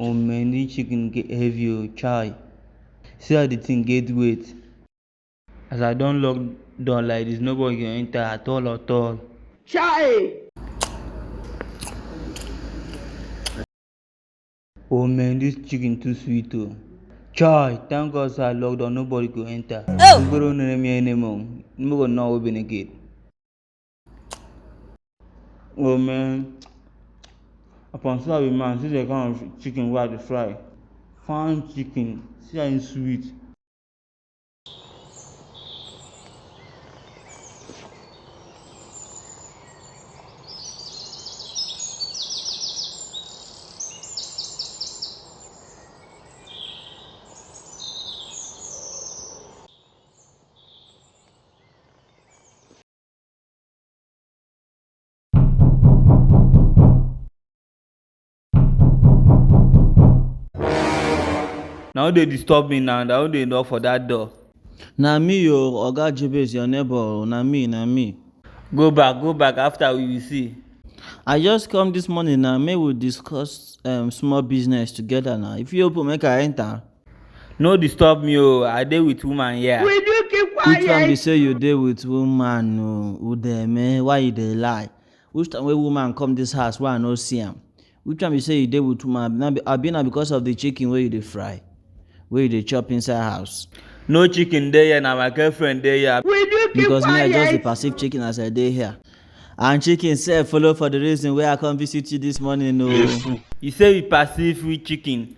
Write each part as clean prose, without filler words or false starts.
Oh man, this chicken get heavy, oh chai. See how the thing get weight. As I don't lock door like this, nobody can enter at all. Chai! Oh man, this chicken too sweet oh. Chai, thank God say I locked door, nobody could enter. Nobody know me anymore. Nobody know open the gate. Oh man, upon say I be man, see the kind of chicken wey I dey fry. Fine chicken, see how e sweet. Now they disturb me now, now they knock for that door. Na me o, Oga Jabez, your neighbor. Na me. Go back after we will see. I just come this morning now. May we discuss small business together now. If you open, make I enter. No disturb me oh, I dey with woman here. Will you keep quiet? Which one be say you dey with woman o? Udeme, why you dey lie? Which time wey woman come this house wey I no see am? Which one be say you dey with woman? Abi na because of the chicken wey you dey fry, wey you dey chop inside house? No chicken dey here, na my girlfriend dey here. Will you keep Because me, I quiet? just dey perceive chicken as I dey here. And chicken sef follow for the reason wey I come visit you this morning o. You say we perceive with chicken.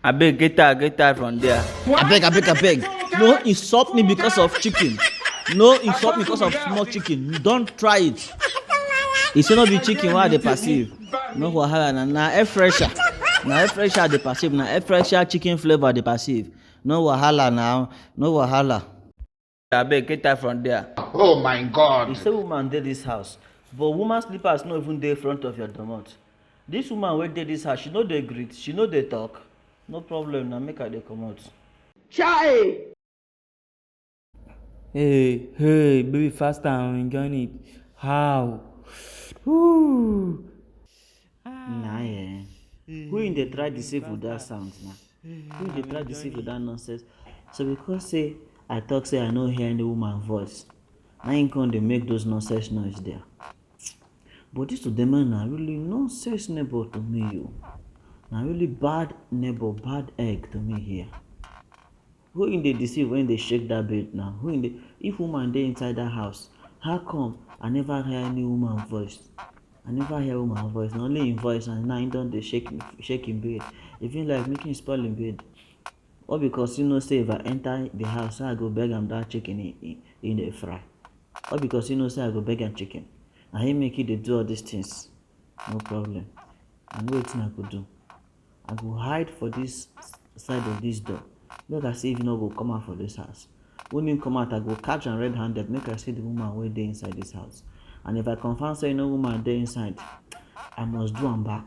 Abeg get out from there. Abeg. No insult me because of chicken. No insult me because of small chicken. Don't try it. E say no be chicken wey I dey perceive. No wahala, na air fresher. Na air fresher I dey perceive. Na air fresher chicken flavour I dey perceive. No wahala now. No wahala. Abeg get out from there. Oh my God. You say woman dey this house, but woman slippers no even dey front of your domot. This woman wey dey this house, she no dey greet, she no dey talk. No problem, na make I dey comot. Chai! Hey, baby, faster, I'm enjoying it. How? Woo. Nah, yeah. Who in dey try deceive with that sound now? Who in dey try deceive with that nonsense? So because say I talk say I no hear any woman voice, na him come dey make those nonsense noise there. But this Udeme na really nonsense neighbor to me o. Na really bad neighbor, bad egg to me here. Who in dey deceive when they shake that bed now? Who in dey? If woman dey inside that house, how come I never hear any woman voice? I never hear woman voice, na only him voice, and now him don dey shake him bed. E feel like make him spoil him bed. Or because you know say if I enter the house, I go beg am that chicken in the fry. Or because you know say I go beg am chicken. Na him make you dey do all these things. No problem. I know wetin I go do. I go hide for this side of this door. Make I see if you no go come out for this house. When him come out, I go catch am red-handed. Make I see the woman wey dey inside this house. And if I confirm say no woman dey inside, I must do am back.